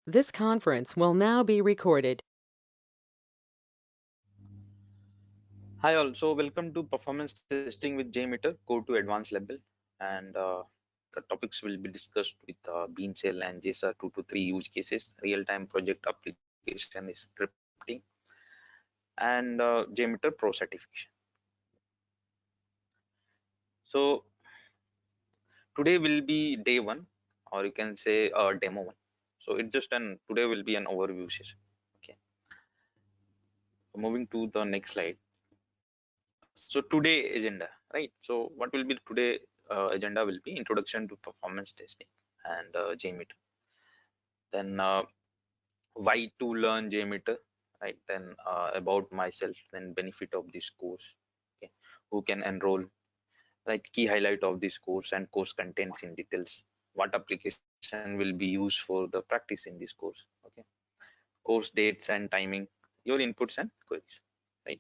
This conference will now be recorded. Hi all, so welcome to performance testing with JMeter Core to advanced level, and the topics will be discussed with BeanShell and JSA 2 to 3 use cases, real-time project application is scripting, and JMeter Pro certification. So today will be day one, or you can say demo one. So it's just today will be an overview session. Okay, moving to the next slide. So today agenda, right? So what will be today agenda will be introduction to performance testing and JMeter. Then why to learn JMeter, right? Then about myself, then benefit of this course, okay? Who can enroll, right? Key highlight of this course and course contents in details. What application will be used for the practice in this course, okay? Course dates and timing, your inputs and queries, right?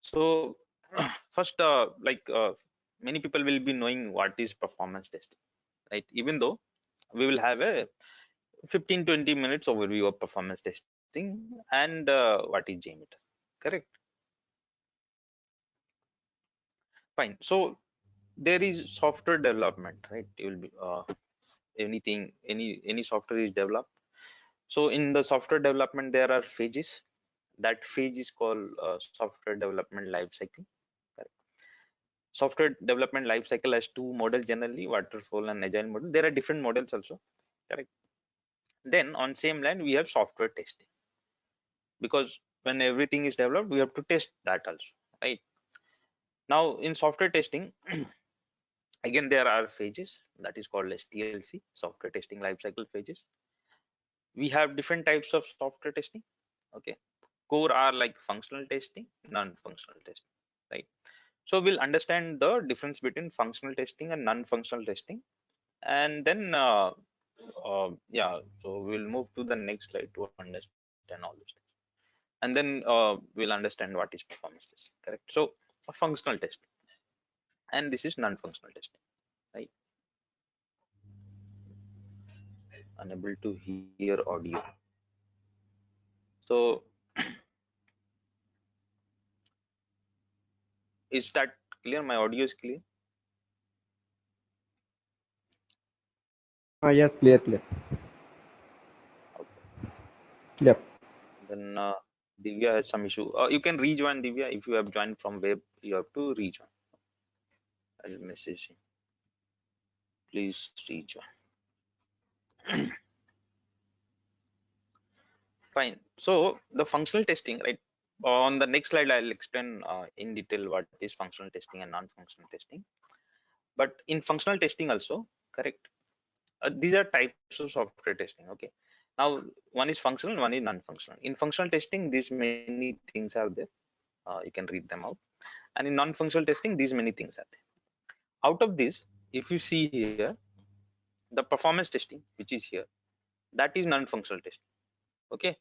So first, many people will be knowing what is performance testing, right? Even though we will have a 15-20 minutes overview of performance testing and what is JMeter, correct? Fine. So there is software development, right? You will be anything, any software is developed. So in the software development, there are phases. That phase is called software development life cycle. Correct. Software development life cycle has two models generally, waterfall and agile model. There are different models also, correct? Then on same line, we have software testing, because when everything is developed, we have to test that also, right? Now in software testing, again there are phases, that is called as TLC, software testing lifecycle phases. We have different types of software testing, okay? Core are like functional testing, non-functional testing, right? So we'll understand the difference between functional testing and non-functional testing, and then yeah, so we'll move to the next slide to understand all those things, and then we'll understand what is performance testing, correct? So a functional testing, and this is non-functional testing, right? Unable to hear audio. So is that clear? My audio is clear? Yes, clear, clear. Okay. Yep. Then Divya has some issue. You can rejoin Divya. If you have joined from web, you have to rejoin. I'll message him. Please rejoin. Fine. So the functional testing, right? On the next slide, I'll explain in detail what is functional testing and non-functional testing. But in functional testing also, correct? These are types of software testing, okay? Now, one is functional, one is non-functional. In functional testing, these many things are there. You can read them out. And in non-functional testing, these many things are there. Out of this, if you see here, the performance testing, which is here, that is non-functional testing, okay?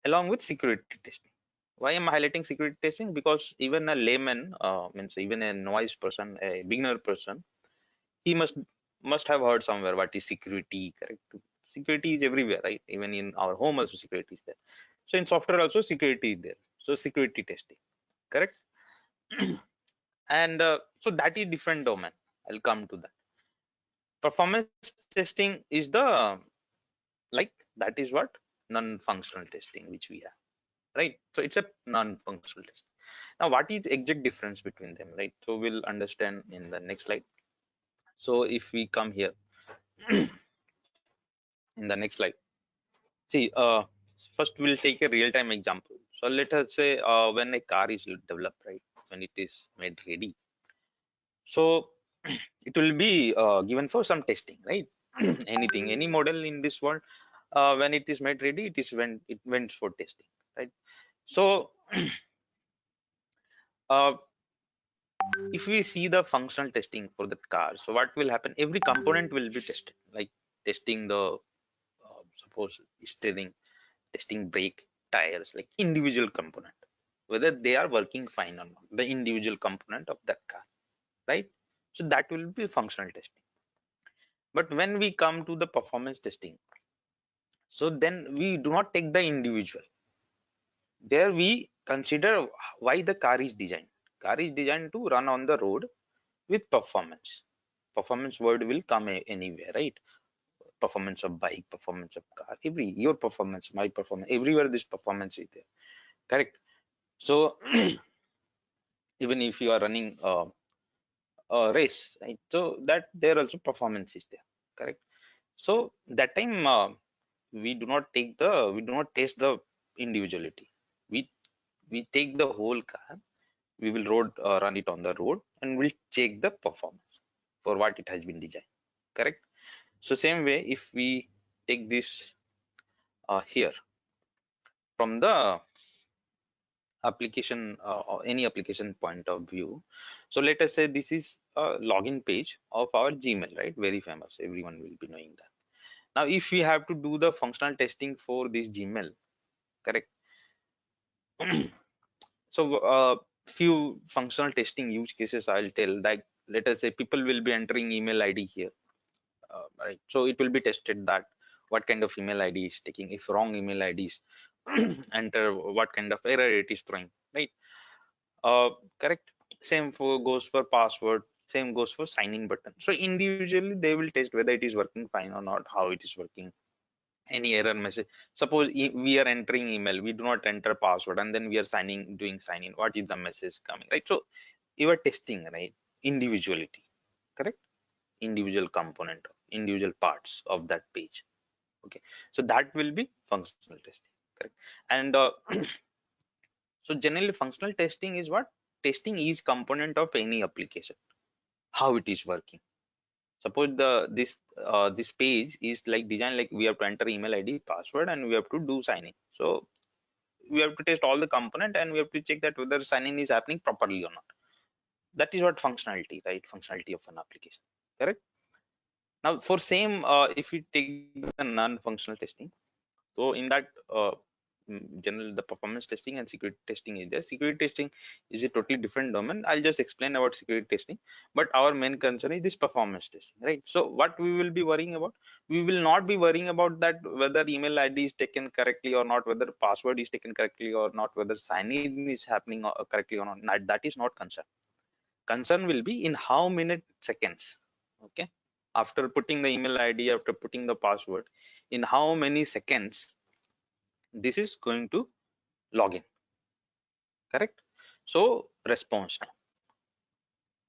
Along with security testing. Why am I highlighting security testing? Because even a layman, means even a novice person, a beginner person, he must have heard somewhere what is security, correct? Security is everywhere, right? Even in our home also security is there. So in software also security is there. So security testing, correct? And so that is different domain. I'll come to that. Performance testing is the, like, that is what non-functional testing which we have, right? So it's a non-functional test. Now what is the exact difference between them, right? So we'll understand in the next slide. So if we come here in the next slide, see, first we'll take a real-time example. So let us say when a car is developed, right, when it is made ready, so it will be given for some testing, right? Anything, any model in this world, when it is made ready, it went for testing, right? So uh, if we see the functional testing for the car, so what will happen? Every component will be tested, like testing the suppose steering, testing brake, tires, like individual component, whether they are working fine or not, the individual component of that car, right? So that will be functional testing. But when we come to the performance testing, so then we do not take the individual. There we consider why the car is designed. Car is designed to run on the road with performance. Performance word will come anywhere, right? Performance of bike, performance of car, your performance, my performance, everywhere this performance is there. Correct. So even if you are running a race, right? So that there also performance is there. Correct. So that time we do not test the individuality. We we take the whole car, we will run it on the road, and we'll check the performance for what it has been designed. Correct. So same way, if we take this here from the application or any application point of view. So let us say this is a login page of our Gmail, right? Very famous, everyone will be knowing that. Now if we have to do the functional testing for this Gmail, correct? So few functional testing use cases I'll tell. Like let us say people will be entering email ID here, right? So it will be tested that what kind of email ID is taking. If wrong email IDs enter, what kind of error it is throwing, right? uh Correct. Same for goes for password, same goes for sign in button. So individually they will test whether it is working fine or not, how it is working, any error message. Suppose we are entering email, we do not enter password, and then we are doing sign in, what is the message coming, right? So you are testing, right? Individuality. Correct. Individual component, individual parts of that page. Okay. So that will be functional testing. Correct. And so generally functional testing is what? Testing each component of any application, how it is working. Suppose this page is like designed like we have to enter email ID, password, and we have to do sign in. So we have to test all the component, and we have to check that whether sign in is happening properly or not. That is what functionality, right? Functionality of an application. Correct. Now for same if we take the non-functional testing, so in that general the performance testing and security testing is there. Security testing is a totally different domain. I'll just explain about security testing, but our main concern is this performance testing, right? So what we will be worrying about, we will not be worrying about that whether email ID is taken correctly or not, whether password is taken correctly or not, whether sign in is happening correctly or not. That is not concern. Concern will be in how many seconds. Okay. After putting the email ID, after putting the password, in how many seconds this is going to log in. Correct. So response time,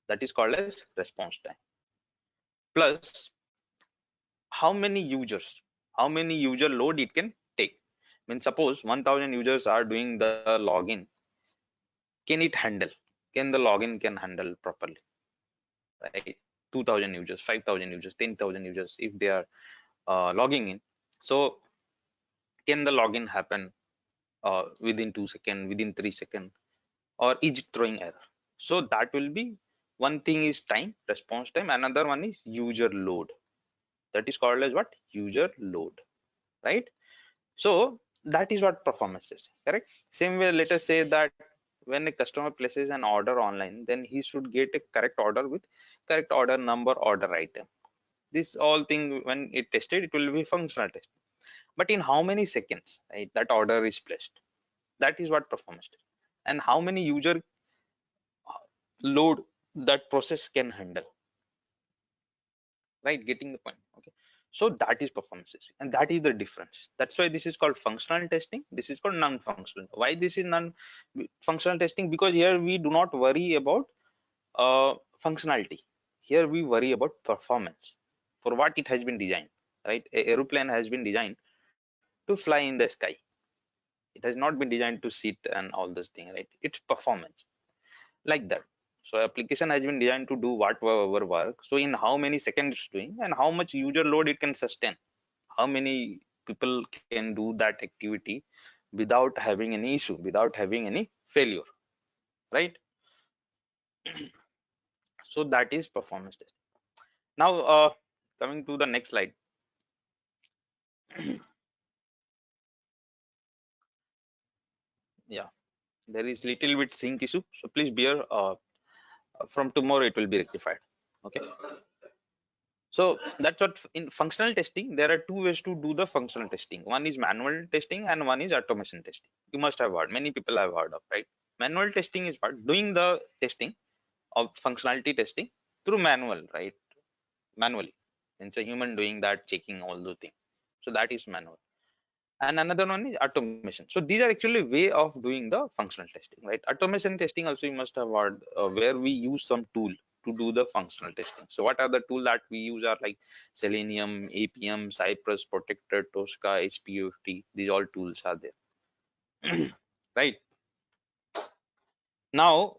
that is called as response time, plus how many users, how many user load it can take. I mean, suppose 1000 users are doing the login, can it handle, can the login can handle properly, right? 2000 users, 5000 users, 10,000 users, if they are logging in, so can the login happen within 2 seconds, within 3 seconds, or is it throwing error? So that will be, one thing is time, response time, another one is user load. That is called as what? User load, right? So that is what performance is. Correct. Same way, let us say that when a customer places an order online, then he should get a correct order with correct order number, order item. This all thing when it tested, it will be functional test. But in how many seconds, right, that order is placed, that is what performance test. And how many user load that process can handle, right? Getting the point. Okay. So that is performance testing, and that is the difference. That's why this is called functional testing, this is called non-functional. Why this is non-functional testing? Because here we do not worry about functionality. Here we worry about performance, for what it has been designed, right? A aeroplane has been designed to fly in the sky. It has not been designed to sit and all those things, right? It's performance, like that. So application has been designed to do whatever work, so in how many seconds it's doing and how much user load it can sustain, how many people can do that activity without having any issue, without having any failure, right? So that is performance test. Now coming to the next slide. Yeah, there is little bit sync issue, so please bear, from tomorrow it will be rectified. Okay. So that's what in functional testing, there are two ways to do the functional testing. One is manual testing and one is automation testing. You must have heard, many people have heard of, right? Manual testing is what? Doing the testing of functionality testing through manual, right? Manually. It's a human doing that, checking all the things. So that is manual. And another one is automation. So these are actually way of doing the functional testing, right? Automation testing also you must have heard, where we use some tool to do the functional testing. So what are the tool that we use are like Selenium, APM, Cypress, Protector, Tosca, HPUFT. These all tools are there. Right now.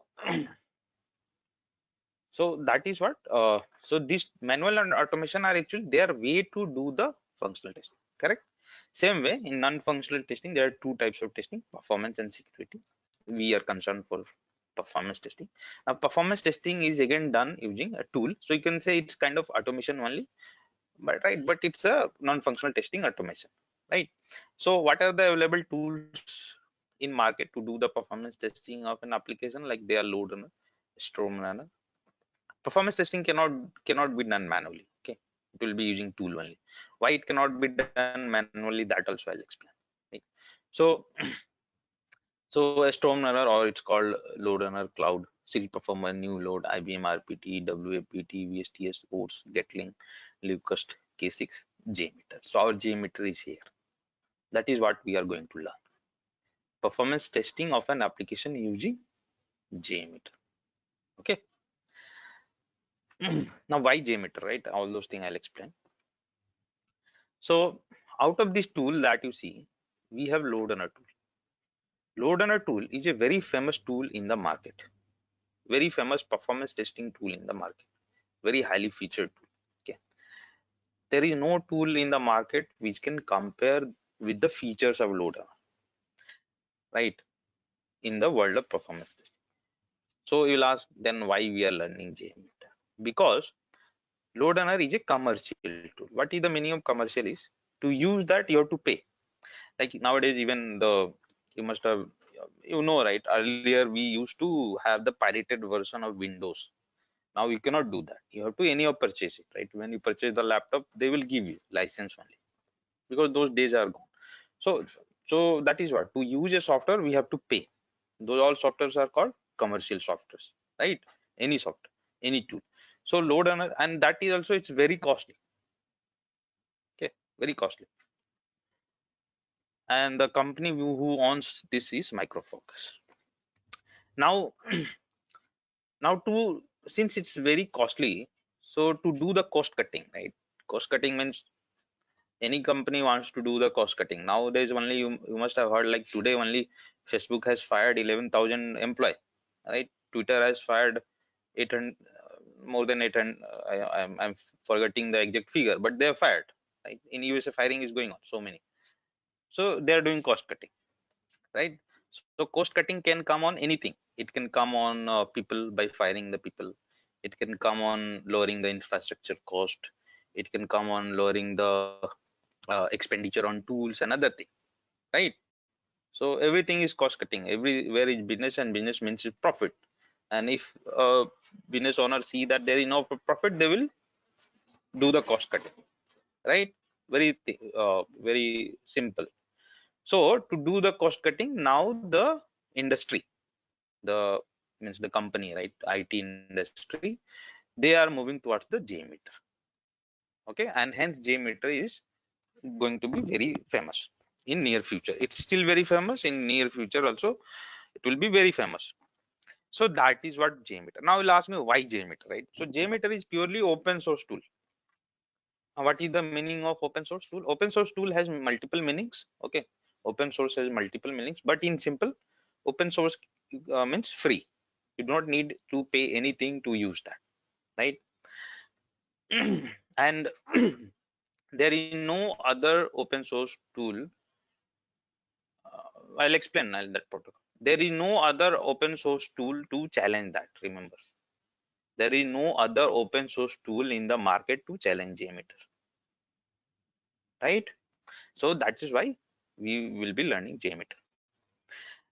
So that is what so this manual and automation are actually their way to do the functional testing, correct? Same way in non-functional testing there are two types of testing: performance and security. We are concerned for performance testing. Now performance testing is again done using a tool, so you can say it's kind of automation only, but right, but it's a non-functional testing automation, right? So what are the available tools in market to do the performance testing of an application? Like they are LoadRunner, StormRunner. Performance testing cannot be done manually. Okay, it will be using tool only. Why it cannot be done manually, that also I'll explain, right? So so a StormRunner, or it's called LoadRunner Cloud, Seal Performer, New Load, IBM RPT, WAPT, VSTS, OATS, Getlink, Livecust, K6, JMeter. So our JMeter is here. That is what we are going to learn: performance testing of an application using JMeter. Okay. Now why JMeter, right? All those things I'll explain. So out of this tool that you see, we have LoadRunner tool. LoadRunner tool is a very famous tool in the market, very famous performance testing tool in the market, very highly featured tool. Okay, there is no tool in the market which can compare with the features of LoadRunner, right? In the world of performance testing. So you'll ask then why we are learning JMeter? Because LoadRunner is a commercial tool. What is the meaning of commercial is to use that you have to pay. Like nowadays, even the you must have right, earlier we used to have the pirated version of Windows. Now you cannot do that. You have to anyhow purchase it, right? When you purchase the laptop, they will give you license only, because those days are gone. So that is what, to use a software we have to pay. Those all softwares are called commercial softwares, right? Any software, any tool. So LoadRunner, and that is also, it's very costly. Okay, very costly. And the company who owns this is Micro Focus. Now now to since it's very costly, so to do the cost cutting, right? Cost cutting means any company wants to do the cost cutting. Nowadays only you must have heard, like today only Facebook has fired 11,000 employee, right? Twitter has fired 800, more than 800. I'm forgetting the exact figure, but they are fired, right? In USA firing is going on, so many. So they are doing cost cutting, right? So cost cutting can come on anything. It can come on people by firing the people. It can come on lowering the infrastructure cost. It can come on lowering the expenditure on tools and other thing, right? So everything is cost cutting. Everywhere is business, and business means profit. And if business owners see that there is no profit, they will do the cost cutting, right? Very simple. So to do the cost cutting, now the industry, the means the company, right, IT industry, they are moving towards the JMeter. Okay, and hence JMeter is going to be very famous in near future. It's still very famous in near future also. It will be very famous. So that is what JMeter. Now you'll ask me why JMeter, right? So JMeter is purely open source tool. Now, what is the meaning of open source tool? Open source tool has multiple meanings. Okay, open source has multiple meanings, but in simple, open source means free. You do not need to pay anything to use that, right? And there is no other open source tool. I'll explain that protocol. There is no other open source tool to challenge that. Remember, there is no other open source tool in the market to challenge JMeter, right? So that is why we will be learning JMeter.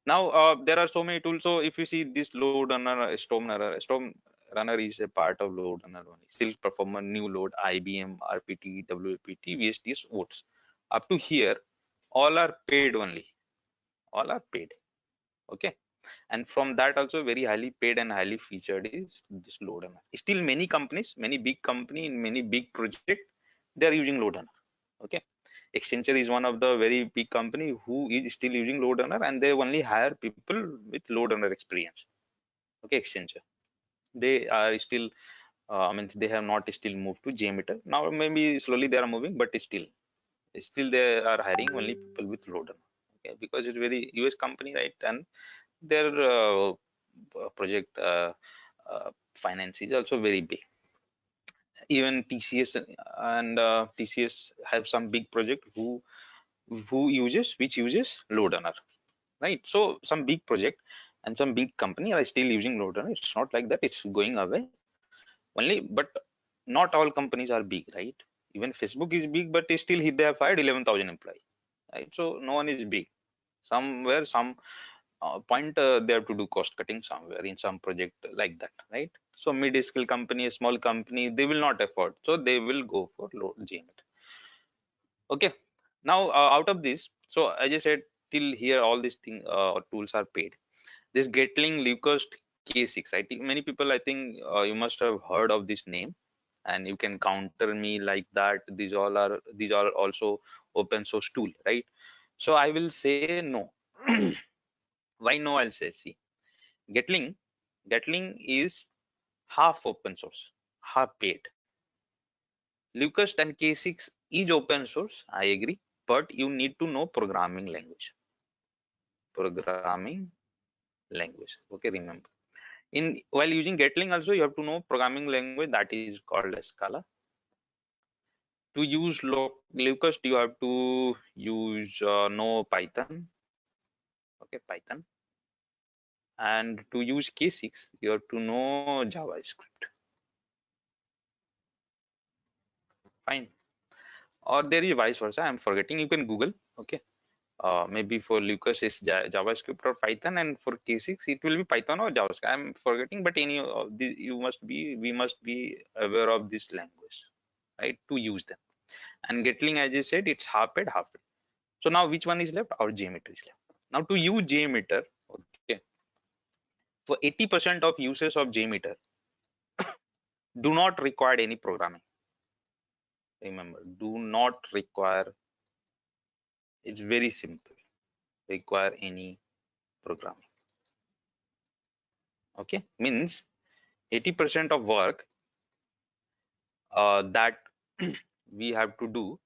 Now there are so many tools. So if you see this LoadRunner, StormRunner, runner is a part of LoadRunner only. Silk Performer, New Load, IBM, RPT, WAPT, VSTS, votes. Up to here, all are paid only. All are paid. Okay. And from that also very highly paid and highly featured is this LoadRunner. Still many companies, many big company in many big project, they are using LoadRunner. Okay. Accenture is one of the very big company who is still using LoadRunner, and they only hire people with LoadRunner experience. Okay, Accenture. They are still, I mean, they have not still moved to JMeter. Now maybe slowly they are moving, but still they are hiring only people with LoadRunner. Okay, because it's very US company, right? And their project finance is also very big. Even TCS and TCS have some big project which uses LoadRunner, right? So some big project and some big company are still using LoadRunner. It's not like that it's going away only, but not all companies are big, right? Even Facebook is big, but still they have fired 11,000 employees, right? So no one is big. Somewhere, some point they have to do cost cutting somewhere in some project like that, right? So mid-scale company, a small company, they will not afford, so they will go for low GMT. Okay. Now out of this, so as I said, till here all these things tools are paid. This Gatling Leucast K6, right? Many people, I think you must have heard of this name, and you can counter me like that. These are also open source tool, right? So I will say no. Why no? I'll say, see, Gatling is half open source, half paid. Leucast and K6 is open source, I agree, but you need to know programming language. Programming language. Okay, remember. In while using Gatling also you have to know programming language that is called as Scala. To use Leucast you have to use know Python. Okay, Python. And to use K6 you have to know JavaScript. Fine. Or there is vice versa. I'm forgetting. You can Google. Okay. Maybe for Lucas is JavaScript or Python, and for K6 it will be Python or JavaScript. I'm forgetting, but any of these we must be aware of this language, right, to use them. And Gatling, as I said, it's half paid, half paid. So now which one is left? Our JMeter is left. Now to use JMeter, okay, for 80% of users of JMeter do not require any programming. Remember, do not require. It's very simple. Require any programming. Okay, means 80% of work that we have to do,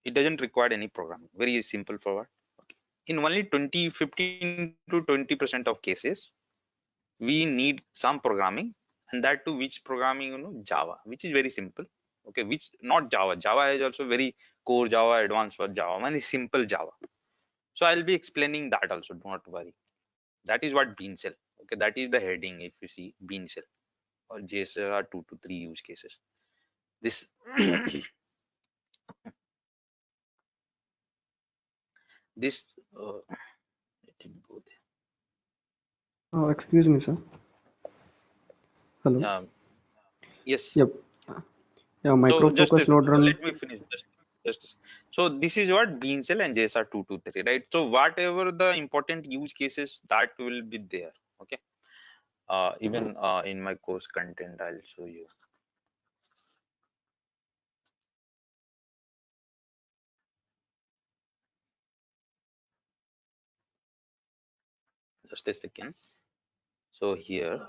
it doesn't require any programming. Very simple forward. Okay. In only 15 to 20% of cases, we need some programming, and that to which programming, Java, which is very simple. Okay, which not Java. Java is also very core Java, advanced for Java, one is simple Java. So I'll be explaining that also. Do not worry. That is what BeanShell. Okay, that is the heading. If you see BeanShell or JSR are 2 to 3 use cases. This this let it go there. Excuse me, sir. Hello. Yes. Yep. Yeah, So micro just focus load run. let me finish. Just so this is what BeanShell and JSR 223, right? So whatever the important use cases that will be there. Okay. Even in my course content, I'll show you. Just a second. So here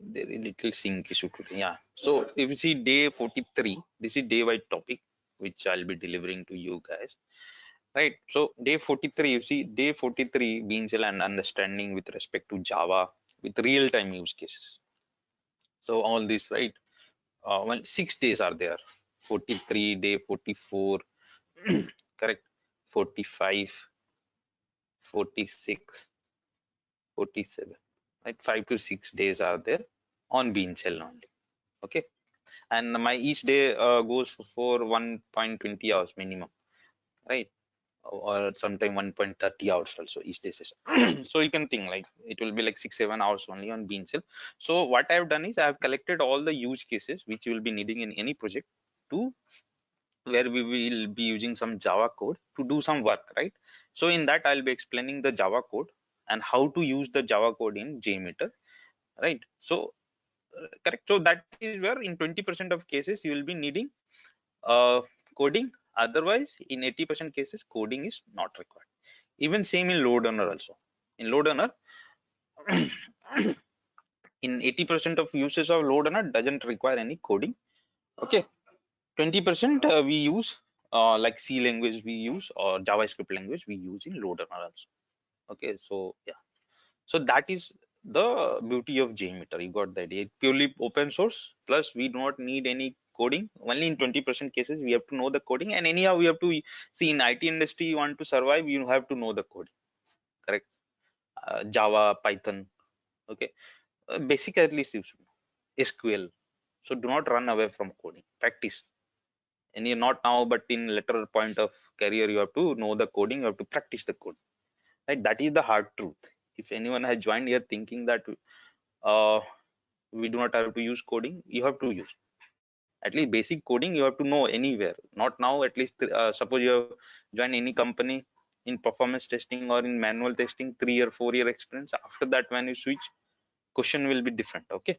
there is little sync issue today. Yeah. So if you see day 43, this is day wide topic which I'll be delivering to you guys. Right. So day 43, you see day 43 BeanShell and understanding with respect to Java with real-time use cases. So all this, right? Well, 6 days are there. 43, day 44, correct? 45, 46, 47, right? 5 to 6 days are there on BeanShell only. Okay. And my each day goes for 1.20 hours minimum, right? or sometime 1.30 hours also each day session. So you can think like it will be like 6-7 hours only on BeanShell. So what I have done is I have collected all the use cases which you will be needing in any project, to where we will be using some Java code to do some work, right? So in that I'll be explaining the Java code and how to use the Java code in JMeter, right? So correct. So that is where in 20% of cases you will be needing uh, coding. Otherwise, in 80% cases, coding is not required. Even same in LoadRunner also. In LoadRunner, in 80% of uses of LoadRunner doesn't require any coding. Okay, 20% we use like C language we use, or JavaScript language we use in LoadRunner also. Okay, so yeah, so that is the beauty of JMeter. You got the idea. It's purely open source. Plus, we do not need any coding. Only in 20% cases we have to know the coding. And anyhow, we have to see in IT industry. You want to survive, you have to know the coding. Correct? Java, Python. Okay, basic at least you should know. SQL. So do not run away from coding. Practice. And you're not now, but in later point of career, you have to know the coding. You have to practice the code. Right? That is the hard truth. If anyone has joined here thinking that uh, we do not have to use coding, you have to use at least basic coding. You have to know anywhere, not now, at least suppose you have joined any company in performance testing or in manual testing, 3 or 4 year experience. After that, when you switch, question will be different. Okay,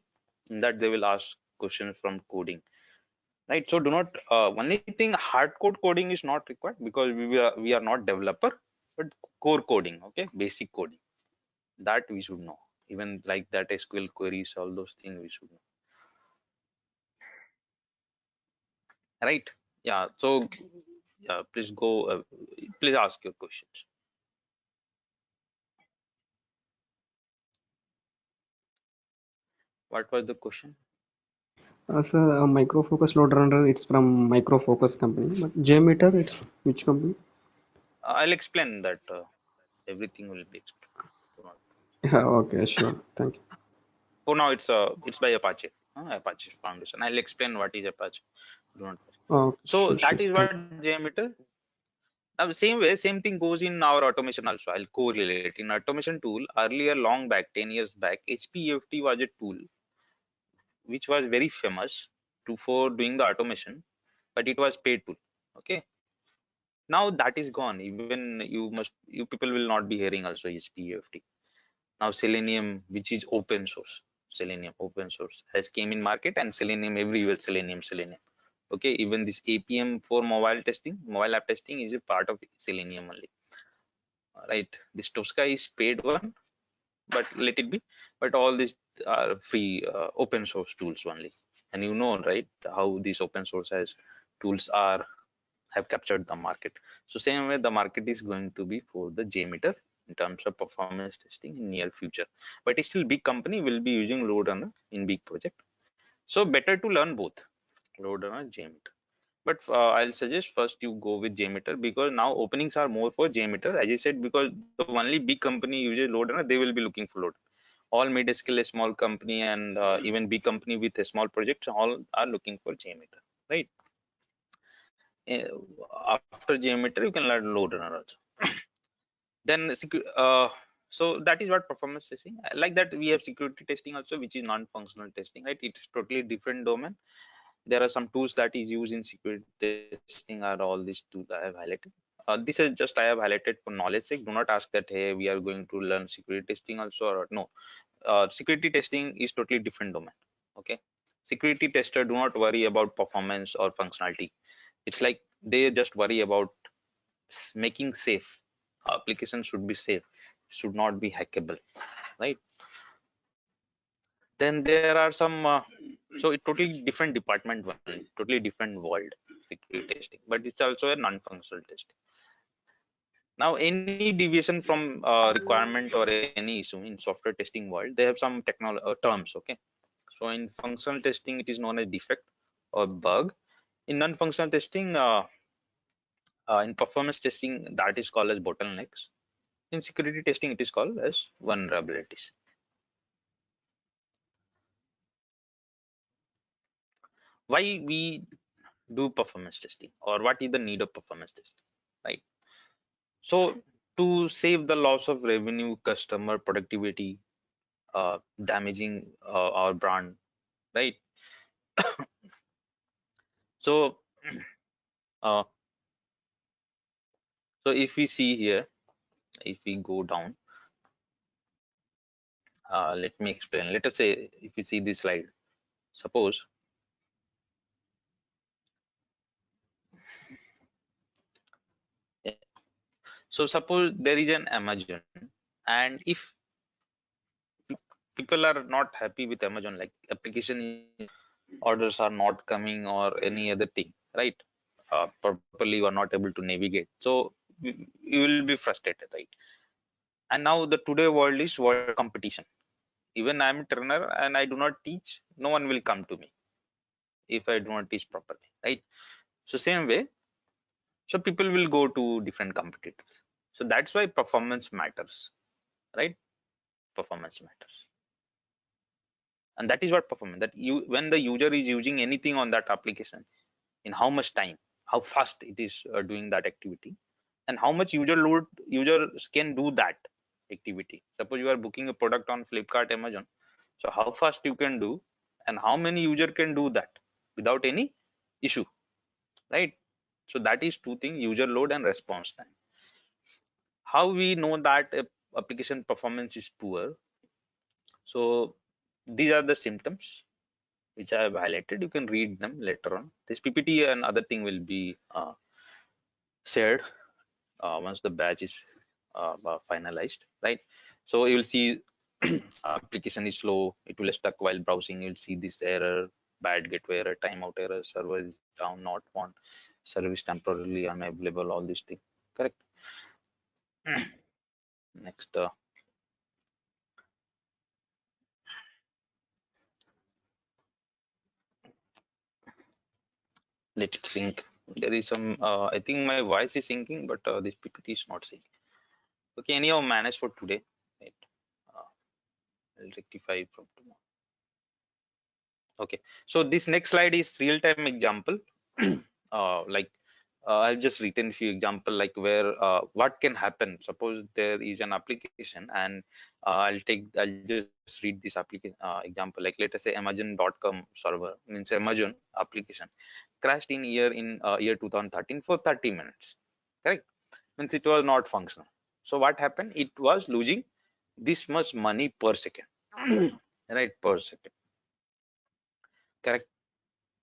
in that they will ask questions from coding, right? So do not only thing, hard code coding is not required, because we are not developer, but core coding, okay, basic coding, that we should know. Even like that SQL queries, all those things we should know, right? Yeah, so yeah, please go, please ask your questions. What was the question? As a micro focus load runner, it's from micro focus company. But JMeter, it's which company? I'll explain that. Everything will be explained. Do not- Yeah, okay, sure. Thank you. For now, it's by Apache, Apache Foundation. I'll explain what is Apache. Do not worry. Okay, So sure, that sure. is Thank what JMeter. Now, the same way, same thing goes in our automation also. I'll correlate. In automation tool, earlier, long back, 10 years back, HPFT was a tool which was very famous for doing the automation, but it was paid tool. Okay. Now that is gone. Even you people will not be hearing also HPFT. Now Selenium, which is open source, Selenium open source has came in market, and Selenium everywhere, Selenium. Okay, even this APM for mobile testing, mobile app testing is a part of Selenium only. Right, this Tosca is paid one, but let it be. But all these are free open source tools only. And you know, right, how these open source as tools are have captured the market. So same way the market is going to be for the JMeter in terms of performance testing in near future. But it's still big company will be using LoadRunner in big project. So better to learn both LoadRunner and JMeter. But I'll suggest first you go with JMeter, because now openings are more for JMeter, as I said, because the only big company uses LoadRunner, they will be looking for load. All mid-scale, a small company, and even big company with a small project, all are looking for JMeter, right? Eh, After JMeter, you can learn LoadRunner also. Then so that is what performance testing. Like that, we have security testing also, which is non-functional testing, right? It's totally different domain. There are some tools that is used in security testing, are all these tools I have highlighted. This is just I have highlighted for knowledge sake. Do not ask that, hey, we are going to learn security testing also, or no. Security testing is totally different domain. Okay, security tester do not worry about performance or functionality. It's like they just worry about making safe. Application should be safe, should not be hackable, right? Then there are some so it totally different department one, totally different world, security testing, but it's also a non-functional testing. Now any deviation from requirement or any issue in software testing world, they have some technical terms. Okay, so in functional testing it is known as defect or bug. In non-functional testing, in performance testing, that is called as bottlenecks. In security testing, it is called as vulnerabilities. Why we do performance testing, or what is the need of performance testing, right? So to save the loss of revenue, customer productivity, damaging our brand, right? So uh, so if we see here, if we go down, let me explain. Let us say if you see this slide, suppose yeah, so suppose there is an Amazon, and if people are not happy with Amazon, like application orders are not coming or any other thing, right? Properly you are not able to navigate, so you will be frustrated, right? And now the today world is world of competition. Even I'm a trainer and I do not teach, no one will come to me if I do not teach properly, right? So same way, so people will go to different competitors. So that's why performance matters, right? Performance matters. And that is what performance, that you, when the user is using anything on that application, in how much time, how fast it is doing that activity, and how much user load users can do that activity. Suppose you are booking a product on Flipkart, Amazon, so how fast you can do, and how many user can do that without any issue, right? So that is two things: user load and response time. How we know that application performance is poor? So these are the symptoms which I have highlighted. You can read them later on. This PPT and other thing will be shared once the batch is finalized, right? So you will see application is slow, it will stuck while browsing, you'll see this error, bad gateway error, timeout error, server is down, not found, service temporarily unavailable, all these things, correct? Next, let it sync. There is some, I think my voice is syncing, but this PPT is not syncing. Okay, anyhow, manage for today, right? Uh, I'll rectify from tomorrow. Okay, so this next slide is real-time example. Like I've just written few example, like where what can happen. Suppose there is an application, and I'll just read this application example. Like let us say Amazon.com server, means Amazon application crashed in year 2013 for 30 minutes. Correct? Means it was not functional. So what happened? It was losing this much money per second, right? Per second. Correct.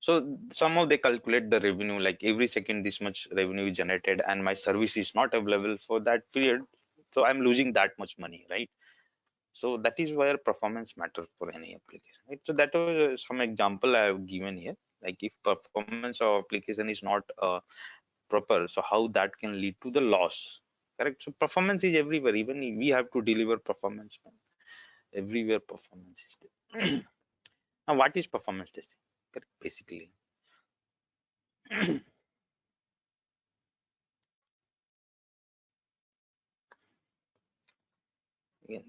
So somehow they calculate the revenue, like every second this much revenue is generated and my service is not available for that period. So I'm losing that much money, right? So that is where performance matters for any application, right? So that was some example I have given here. Like if performance of application is not proper, so how that can lead to the loss, correct? So performance is everywhere. Even we have to deliver performance, man. Everywhere performance is there. Now, what is performance testing? Correct, basically. Again,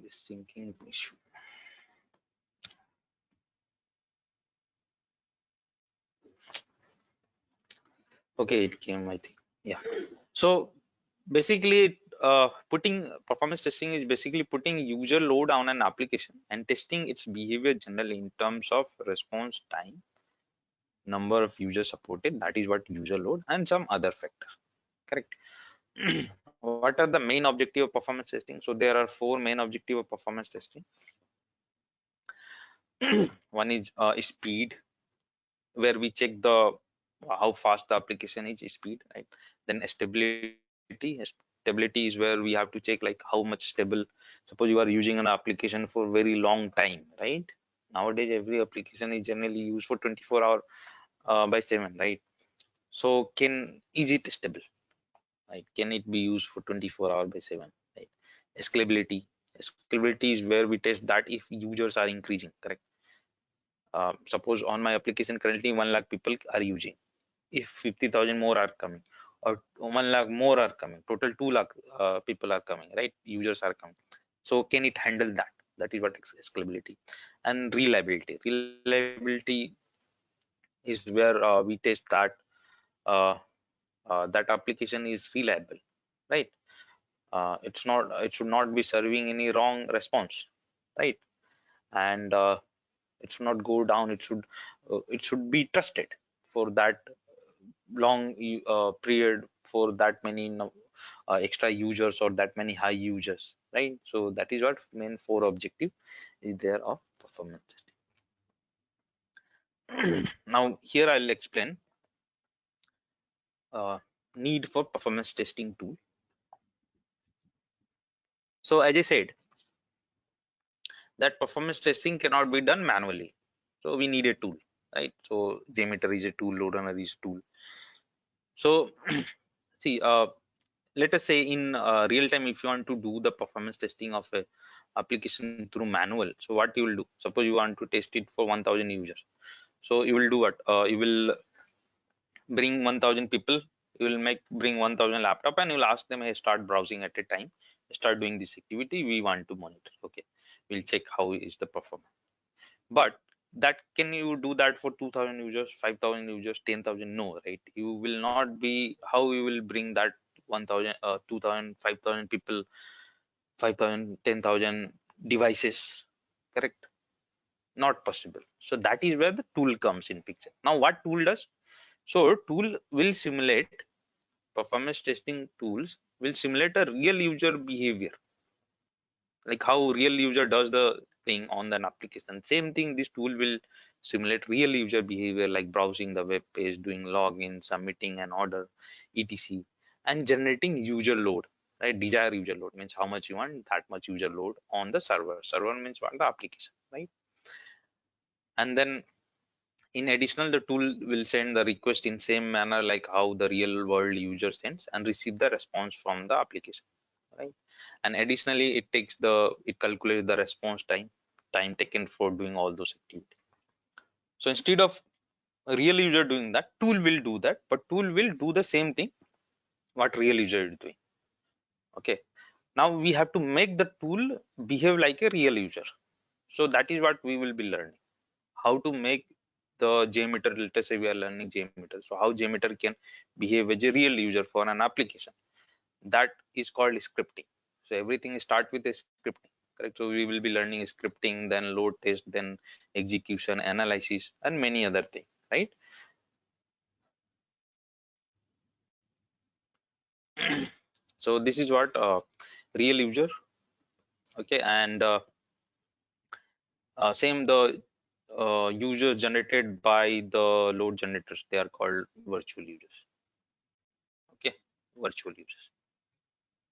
this syncing issue. Okay, it came, I think. Yeah. So basically, putting performance testing is basically putting user load on an application and testing its behavior generally in terms of response time, number of users supported, that is what user load, and some other factors. Correct. What are the main objective of performance testing? So there are four main objective of performance testing. One is speed, where we check the how fast the application is, speed, right? Then stability is where we have to check like how much stable. Suppose you are using an application for very long time, right? Nowadays every application is generally used for 24 hour by 7, right? So is it stable, right? Can it be used for 24 hour by 7, right? Scalability is where we test that if users are increasing, correct? Suppose on my application currently 1 lakh people are using, if 50,000 more are coming, or 1 lakh more are coming, total 2 lakh people are coming, right? Users are coming. So can it handle that? That is what scalability. And reliability is where we test that uh, that application is reliable, right? it should not be serving any wrong response, right? And it should not go down. It should be trusted for that long period, for that many extra users or that many high users, right? So that is what main four objective is there of performance testing. Now here I'll explain uh, need for performance testing tool. So as I said, that performance testing cannot be done manually, so we need a tool, right? So JMeter is a tool, LoadRunner is a tool. So see, let us say in real time, if you want to do the performance testing of a application through manual, so what you will do, suppose you want to test it for 1000 users. So you will do what, you will bring 1000 people, you will bring 1000 laptop, and you will ask them, hey, start browsing at a time, start doing this activity, we want to monitor. Okay, we'll check how is the performance. But that, can you do that for 2000 users, 5000 users, 10,000? No, right? You will not be, how you will bring that 1000 2000 5000 people, 5000 10,000 devices, correct? Not possible. So that is where the tool comes in picture. Now what tool does? So tool will simulate, performance testing tools will simulate a real user behavior, like how real user does the thing on an application. Same thing, this tool will simulate real user behavior, like browsing the web page, doing login, submitting an order, etc, and generating user load, right? Desired user load means how much you want, that much user load on the server means what, the application, right? And then in additional, the tool will send the request in same manner like how the real world user sends and receive the response from the application, right? And additionally, it calculates the response time taken for doing all those activities. So instead of a real user doing that, tool will do that, but tool will do the same thing what real user is doing. Okay, now we have to make the tool behave like a real user. So that is what we will be learning, how to make the JMeter. Let us say we are learning JMeter, so how JMeter can behave as a real user for an application. That is called scripting. So everything start with a scripting, correct? So we will be learning scripting, then load test, then execution, analysis, and many other things, right? So this is what real user. Okay, and same, the users generated by the load generators, they are called virtual users. Okay, virtual users,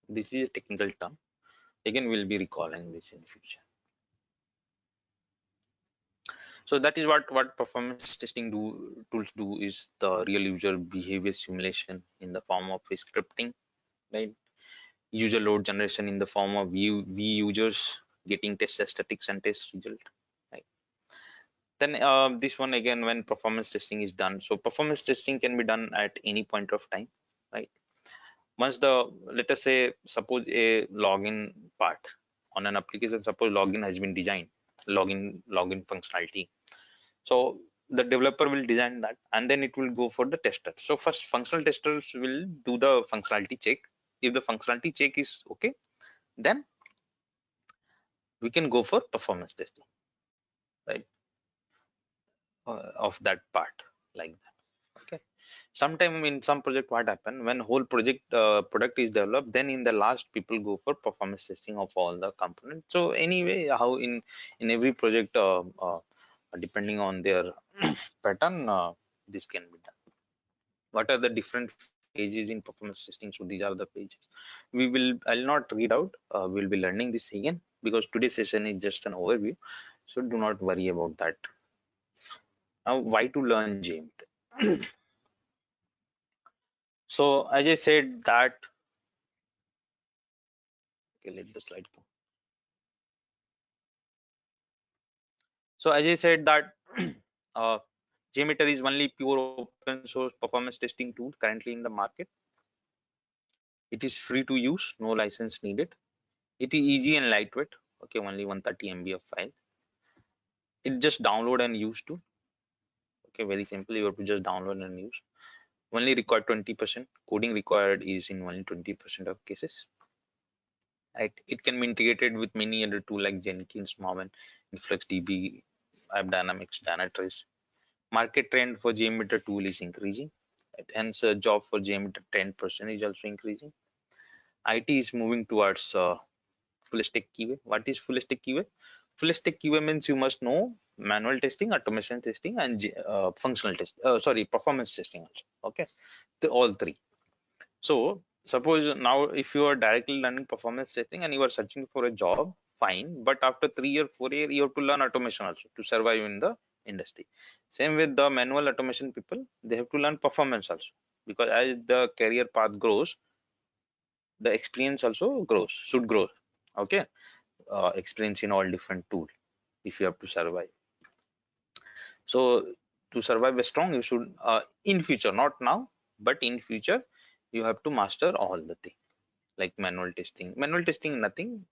this is a technical term. Again, we'll be recalling this in future. So that is what performance testing tools do, is the real user behavior simulation in the form of scripting, right? User load generation in the form of v users getting test statistics and test result, right? Then this one again, when performance testing is done, so performance testing can be done at any point of time, right? Once the, let us say, suppose a login part on an application, suppose login has been designed, login functionality. So the developer will design that, and then it will go for the tester. So first, functional testers will do the functionality check. If the functionality check is okay, then we can go for performance testing, right? Of that part, like that. Okay. Sometime in some project, what happen, when whole project product is developed, then in the last people go for performance testing of all the components. So anyway, how in every project, depending on their pattern, this can be done. What are the different phases in performance testing? So these are the pages. I'll not read out, we'll be learning this again, because today's session is just an overview, so do not worry about that. Now, why to learn JMeter? So as I said that, okay, let the slide go. So as I said that uh, JMeter is only pure open source performance testing tool currently in the market. It is free to use, no license needed. It is easy and lightweight. Okay, only 130 MB of file. It just download and use to. Okay, very simple. You have to just download and use. Only required 20%. Coding required is in only 20% of cases. right? It can be integrated with many other tools like Jenkins, Maven, InfluxDB, AppDynamics, Dynatrace. Market trend for JMeter tool is increasing. Right? Hence, a job for JMeter 10% is also increasing. IT is moving towards full stack QA. What is full stack QA? Full stack QA means you must know manual testing, automation testing, and functional test. Sorry, performance testing also. Okay, all three. So suppose now if you are directly learning performance testing and you are searching for a job, fine. But after 3 or 4 years, you have to learn automation also to survive in the industry. Same with the manual automation people, they have to learn performance also, because as the career path grows, the experience also grows, should grow. Okay, experience in all different tools if you have to survive. So to survive strong, you should in future, not now, but in future, you have to master all the things like manual testing. Manual testing, nothing.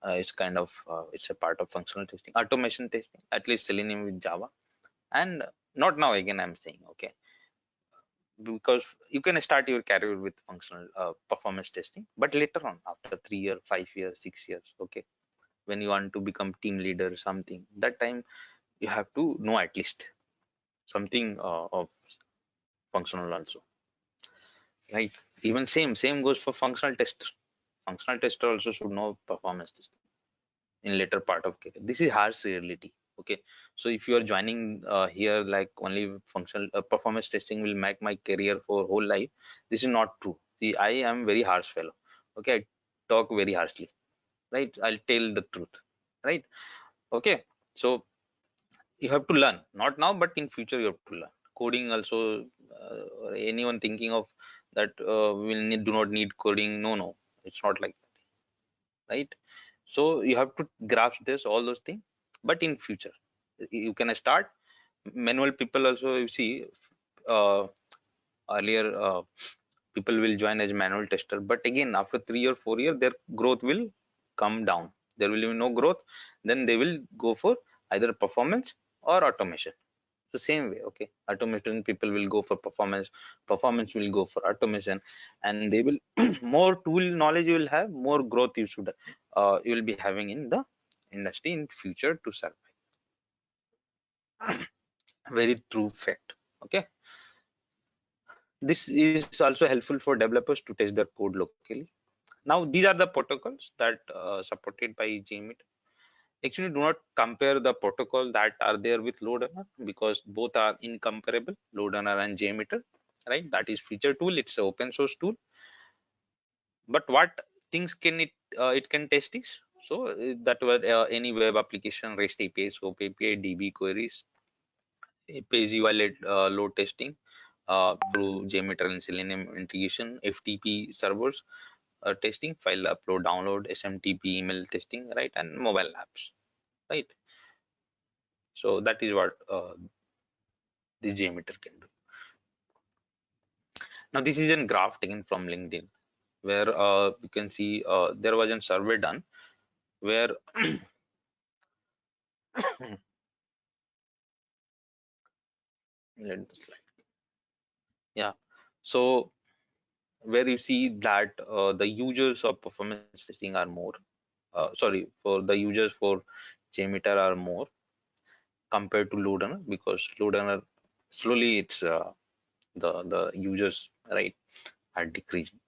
It's kind of it's a part of functional testing, automation testing, at least Selenium with Java, and not now. Again, I'm saying okay, because you can start your career with functional performance testing, but later on, after 3 years, 5 years, 6 years, okay, when you want to become team leader, something that time you have to know at least something of functional also, right? Even same goes for functional tester. Functional tester also should know performance testing in later part of career. This is harsh reality. Okay, so if you are joining here like only functional performance testing will make my career for whole life, this is not true. See, I am very harsh fellow. Okay, I talk very harshly, right? I'll tell the truth, right? Okay, so you have to learn, not now but in future you have to learn coding also. Anyone thinking of that will need, do not need coding, no, it's not like that, right? So you have to grasp this all those things, but in future you can start manual people also. You see, uh, earlier people will join as manual tester, but again after 3 or 4 years their growth will come down, there will be no growth, then they will go for either performance or automation. So same way, okay, automation people will go for performance, performance will go for automation, and they will more tool knowledge you will have, more growth you should you will be having in the industry in future to survive. Very true fact. Okay, this is also helpful for developers to test their code locally. Now these are the protocols that supported by JMeter. Actually, do not compare the protocol that are there with LoadRunner, because both are incomparable, LoadRunner and JMeter, right? That is feature tool, it's an open source tool. But what things can it can test is, so that were any web application, REST API, SOAP API, DB queries, page UI load testing through JMeter and Selenium integration, FTP servers testing, file upload, download, SMTP email testing, right? And mobile apps, right? So that is what the JMeter can do. Now this is a graph taken from LinkedIn, where you can see there was a survey done where let the slide. Yeah, so where you see that the users of performance testing are more. Sorry, for the users for JMeter are more compared to LoadRunner, because LoadRunner slowly it's the users, right, are decreasing.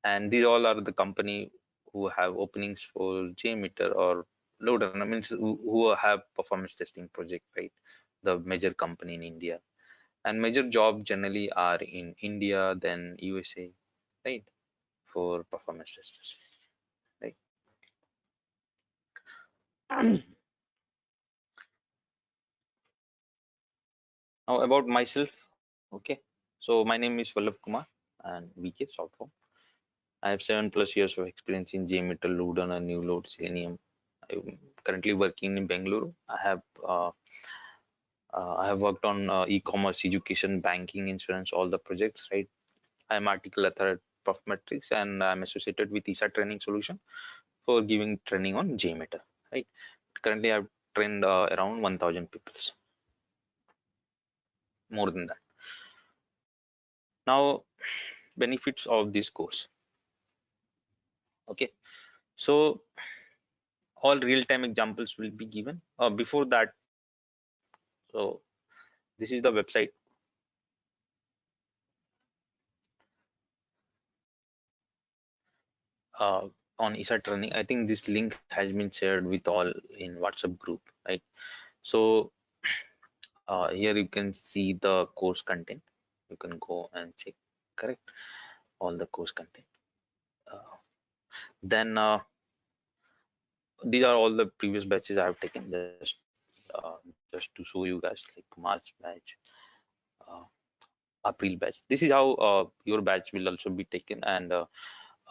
And these all are the company who have openings for JMeter or LoadRunner, means who have performance testing project, right? The major company in India, and major job generally are in India, then USA, right? For performance testers, right? Now about myself, okay. So my name is Vallabh Kumar and VK short form. I have 7+ years of experience in JMeter, LoadRunner, New Load, Selenium. I'm currently working in Bengaluru. I have worked on e-commerce, education, banking, insurance, all the projects, right? I'm article author of metrics, and I'm associated with Isha Training Solutions for giving training on JMeter, right? Currently, I've trained around 1,000 people, more than that. Now, benefits of this course. Okay, So all real-time examples will be given. Before that, so this is the website. On Isha Training, I think this link has been shared with all in WhatsApp group, right? So here you can see the course content. You can go and check, correct, all the course content. Then these are all the previous batches I have taken, just to show you guys, like March batch, uh, April batch. This is how your batch will also be taken, and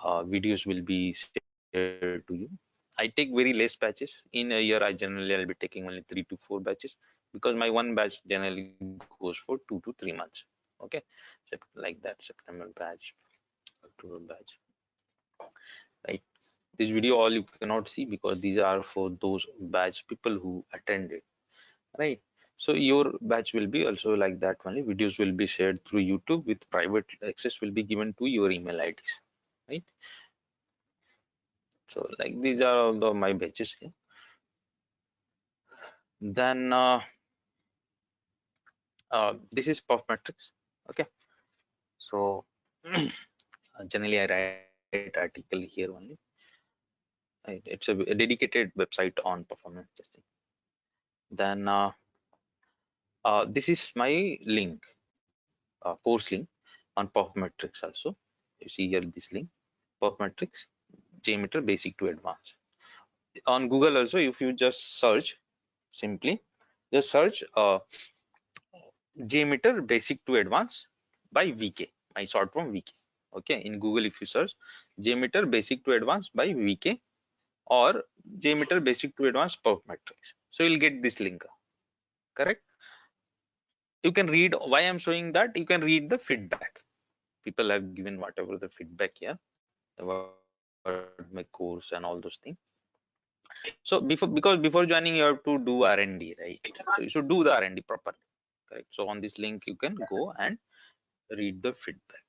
videos will be shared to you. I take very less batches in a year. I generally I'll be taking only 3 to 4 batches, because my one batch generally goes for 2 to 3 months. Okay, like that, September batch, October batch, right? This video all you cannot see because these are for those batch people who attended, right? So your batch will be also like that only. Videos will be shared through YouTube with private access will be given to your email IDs, right? So like these are all the my batches here. Then this is perf metrics. Okay, so generally I write article here only. It's a dedicated website on performance testing. Then this is my link, course link on perf metrics also. You see here this link, perf metrics, JMeter basic to advanced. On Google also, if you just search, simply just search JMeter basic to advanced by VK, my short form VK. Okay, in Google if you search JMeter basic to advanced by VK or JMeter basic to advanced perf metrics, so you'll get this link, correct? You can read why I'm showing that. You can read the feedback. People have given whatever the feedback here about my course and all those things. So because before joining you have to do R&D, right? So you should do the R&D properly, correct? So on this link you can go and read the feedback,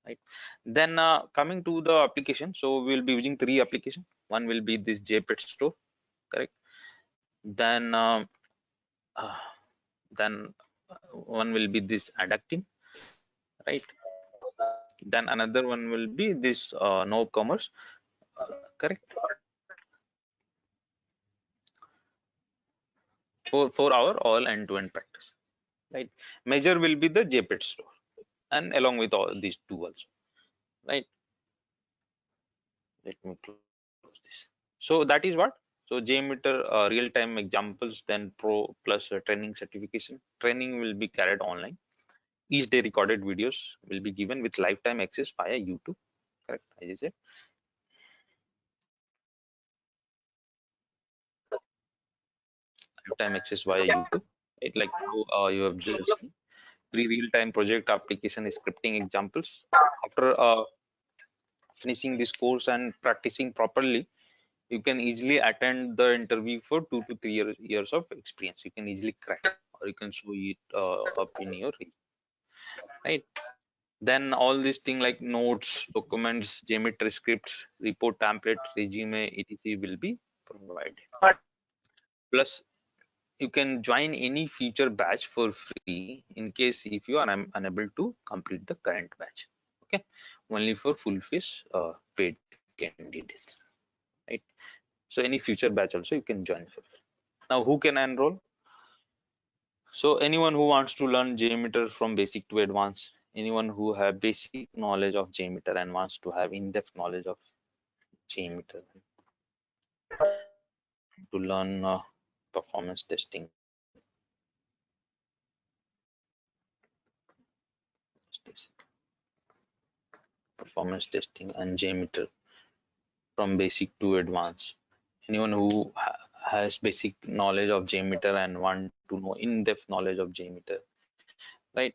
right? Then coming to the application, so we'll be using 3 applications. One will be this JPET store, correct? Then uh, then one will be this adaptive, right? Then another one will be this no commerce, correct, for our all end-to-end practice, right? Major will be the JPET store, and along with all these two also, right? Let me close this. So that is what. So JMeter real-time examples, then pro plus training certification. Training will be carried online. Each day recorded videos will be given with lifetime access via YouTube, correct, as I said. Lifetime access via YouTube, right? Like you have just seen 3 real-time project application scripting examples. After finishing this course and practicing properly, you can easily attend the interview for 2 to 3 years of experience. You can easily crack, or you can show it up in your right. Then all these things like notes, documents, JMeter scripts, report template, resume, etc. will be provided. Plus, you can join any future batch for free in case if you are unable to complete the current batch. Okay, only for full fees paid candidates, right? So any future batch also you can join for free. Now who can enroll? So anyone who wants to learn JMeter from basic to advanced, anyone who have basic knowledge of JMeter and wants to have in-depth knowledge of JMeter, to learn performance testing, performance testing and JMeter from basic to advanced. Anyone who has basic knowledge of JMeter and want to know in-depth knowledge of JMeter, right?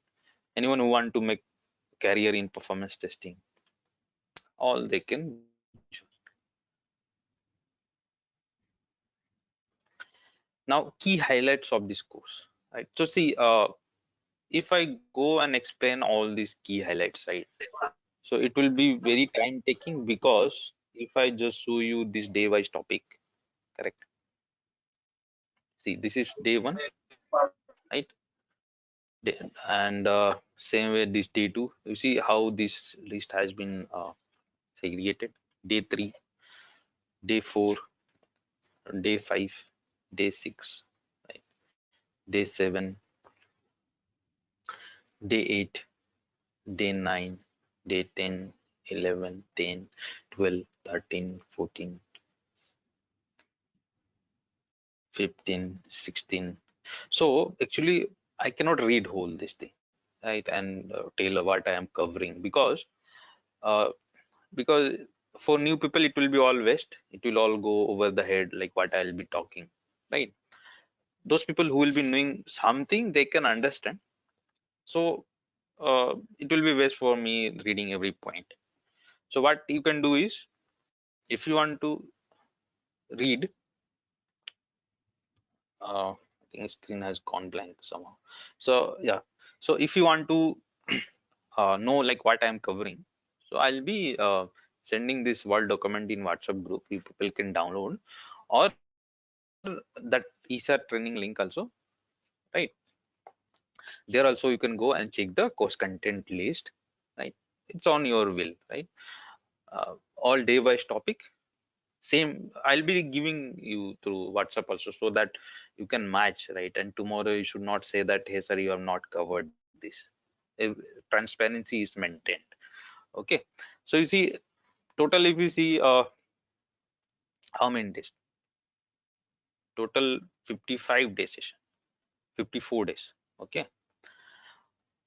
Anyone who want to make career in performance testing, all they can join. Now, key highlights of this course, right? So see, if I go and explain all these key highlights, right? So it will be very time taking because if I just show you this day wise topic, correct? See, this is day one, right? And same way this day two. You see how this list has been segregated. Day three, day four, day five, day six, right? Day seven, day eight, day 9, day 10, 11, 10, 12, 13, 14, 15, 16. So actually, I cannot read whole this thing, right? And tell what I am covering uh, because for new people it will be all west. It will all go over the head like what I'll be talking, right? Those people who will be knowing something they can understand. So it will be best for me reading every point. So what you can do is if you want to read, I think screen has gone blank somehow. So yeah, so if you want to know like what I'm covering, so I'll be sending this Word document in WhatsApp group. You people can download, or that Isha training link also, right? There also you can go and check the course content list, right? It's on your will, right? All day wise topic. Same, I'll be giving you through WhatsApp also so that you can match, right? And tomorrow you should not say that, hey sir, you have not covered this. Transparency is maintained. Okay. So you see, total if you see how many days? Total 55 days session, 54 days. Okay.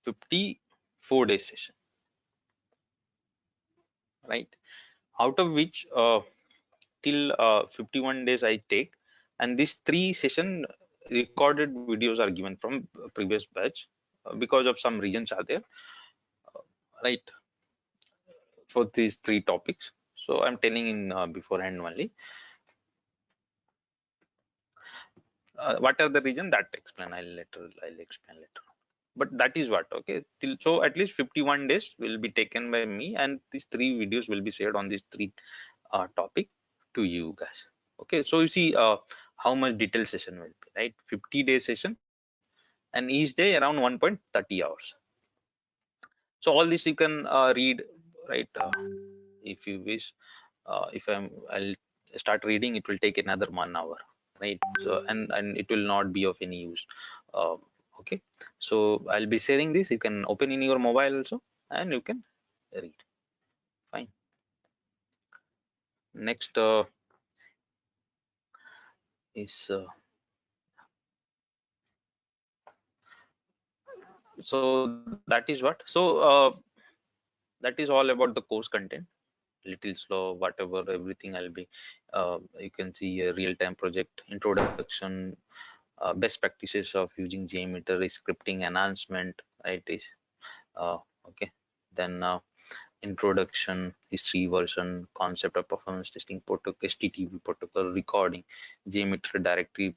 54 days session, right? Out of which till 51 days I take, and these three session recorded videos are given from previous batch because of some reasons are there, right? For these three topics, so I'm telling in beforehand only. What are the reason that explain, I'll explain later, but that is what, okay, till so at least 51 days will be taken by me, and these three videos will be shared on these three topic to you guys. Okay, so you see how much detailed session will be, right? 50-day session, and each day around 1.30 hours. So all this you can read, right? If you wish, if I'll start reading, it will take another 1 hour, right? So and it will not be of any use. uh, okay, so I'll be sharing this, you can open in your mobile also and you can read. Fine. Next is so that is what, so that is all about the course content. Little slow, whatever, everything I'll be you can see a real-time project introduction, best practices of using JMeter, scripting enhancement, right? Is okay. Then introduction, history, version, concept of performance testing, protocol, HTTP protocol, recording, JMeter directory,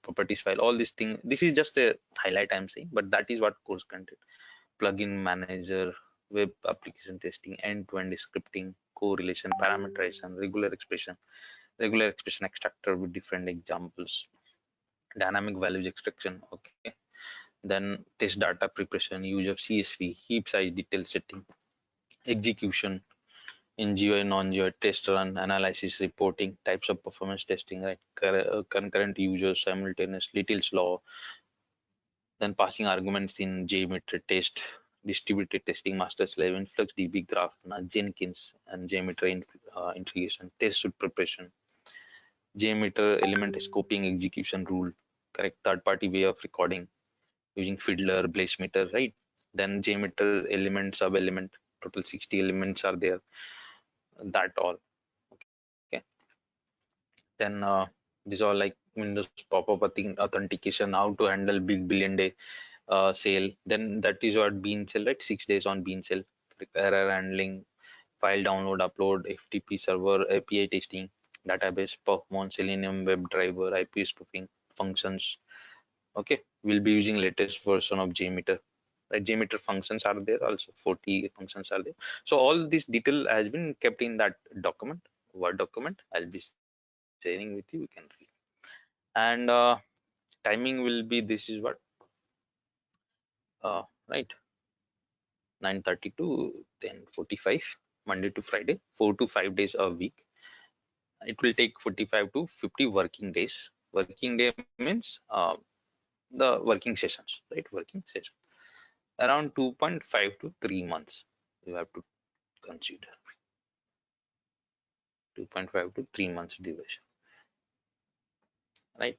properties file, all these things. This is just a highlight I'm saying, but that is what course content. Plugin manager, web application testing, end-to-end scripting, correlation, parameterization, regular expression extractor with different examples, dynamic values extraction. Okay, then test data preparation, use of CSV, heap size, detail setting, execution in GUI, non-GUI, test run, analysis, reporting, types of performance testing, right? Concurrent users, simultaneous, little slow, then passing arguments in JMeter test, distributed testing, master slave, influx DB graph, Jenkins, and JMeter integration, test suite preparation, JMeter element scoping execution rule, correct third party way of recording using Fiddler, Blazemeter, right? Then JMeter element, sub element, total 60 elements are there, that all. Okay. Then these are like Windows pop-up authentication, how to handle big billion day sale. Then that is what BeanShell, right? 6 days on BeanShell, error handling, file download, upload, FTP server, API testing, database, Pokemon, Selenium, WebDriver, IP spoofing, functions. Okay, we'll be using latest version of JMeter. Right, JMeter functions are there, also 40 functions are there. So all this detail has been kept in that document, Word document. I'll be sharing with you, you can read. And timing will be, this is what, right, 9:30 to 10:45, Monday to Friday, 4 to 5 days a week. It will take 45 to 50 working days. Working day means the working sessions, right? Working session. Around 2.5 to 3 months you have to consider. 2.5 to 3 months duration, right?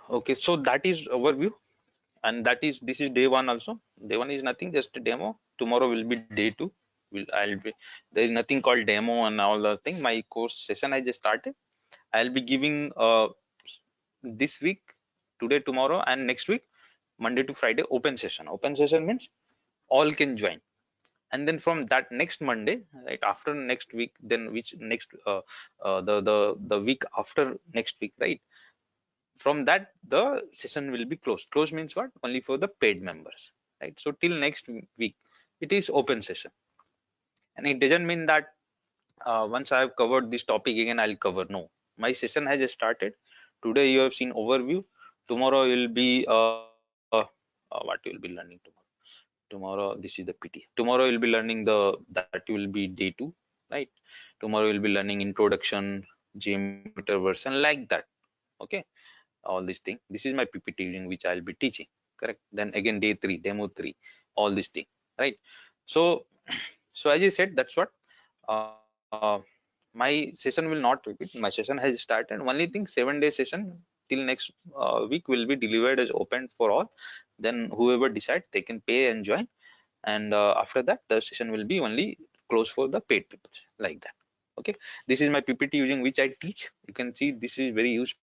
Okay, so that is overview, and that is, this is day one also. Day one is nothing, just a demo. Tomorrow will be day two. I'll be, there is nothing called demo and all the thing. My course session I just started. I'll be giving this week, today, tomorrow, and next week, Monday to Friday, open session. Open session means all can join. And then from that next Monday, right after next week, then which next the week after next week, right? From that the session will be closed. Closed means what? Only for the paid members, right? So till next week it is open session, and it doesn't mean that once I have covered this topic again I'll cover. No, my session has started. Today you have seen overview. Tomorrow will be what you will be learning tomorrow. Tomorrow, this is the PT. Tomorrow you'll be learning the, that will be day two, right? Tomorrow you'll be learning introduction, JMeter version, like that. Okay, all these things. This is my PPT using which I'll be teaching. Correct. Then again day three, demo three, all these things, right? So, so as I said, that's what. Uh, my session will not repeat. My session has started. Only thing, 7-day session till next week will be delivered as open for all. Then whoever decide they can pay and join, and after that the session will be only closed for the paid people, like that. Okay, this is my PPT using which I teach. You can see this is very huge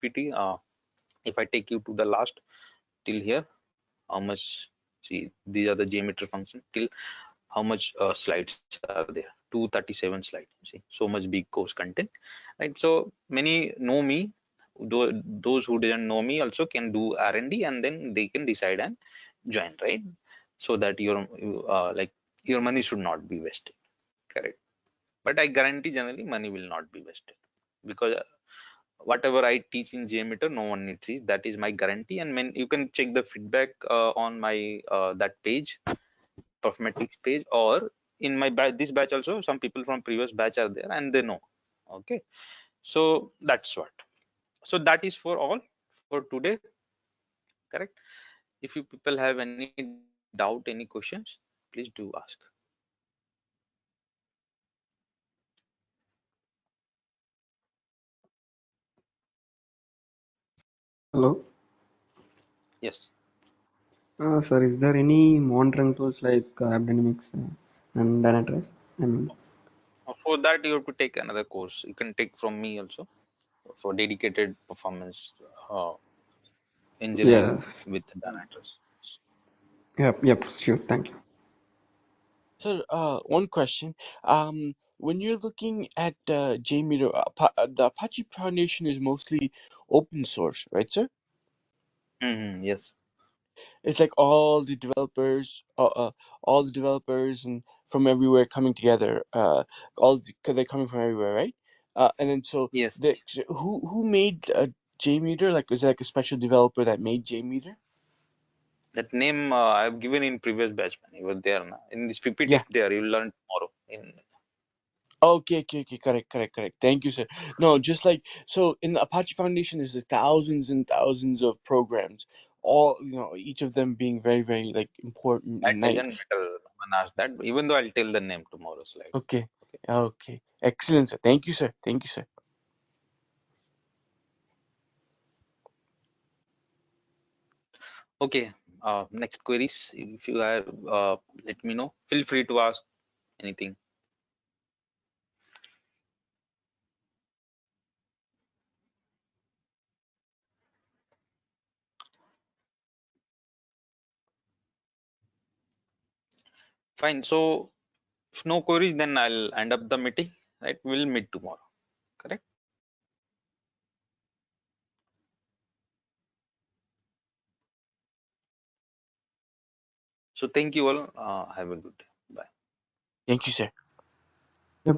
PPT. If I take you to the last, till here, how much, see, these are the JMeter function, till how much slides are there, 237 slides. See, so much big course content, right? So many know me. Those who didn't know me also can do R&D, and then they can decide and join, right? So that like your money should not be wasted. Correct. But I guarantee generally money will not be wasted, because whatever I teach in JMeter, no one needs it. That is my guarantee. And when you can check the feedback on my that page, Performatics page, or in my batch, this batch also, some people from previous batch are there and they know. Okay, so that's what. So that is for all for today. Correct. If you people have any doubt, any questions, please do ask. Hello. Yes. Sir, is there any monitoring tools like AppDynamics and Dynatrace? I mean, For that you have to take another course. You can take from me also for dedicated performance uh, engineering yes. with Dynatrace. Yep, yep, sure. Thank you. So, one question. When you're looking at JMeter, the Apache Foundation is mostly open source, right, sir? Yes. It's like all the developers and from everywhere coming together. Cause they're coming from everywhere, right? And then Yes. so who made JMeter? Like, was it like a special developer that made JMeter? That name I've given in previous batch, man. You were there now. In this PPT Yeah. there, you'll learn tomorrow. In Okay, okay, okay, correct, correct, correct. Thank you, sir. No, just like so in the Apache Foundation, there's like thousands and thousands of programs, all each of them being very, very like important that and nice. doesn't matter. No one asked that, even though I'll tell the name tomorrow slide. Okay, Okay. okay, excellent, sir. Thank you, sir. Thank you, sir. Okay. Next queries. If you have, let me know. Feel free to ask anything. Fine. So if no queries, then I'll end up the meeting. Right. We'll meet tomorrow. Correct. So thank you all. Have a good day. Bye. Thank you, sir. Yep.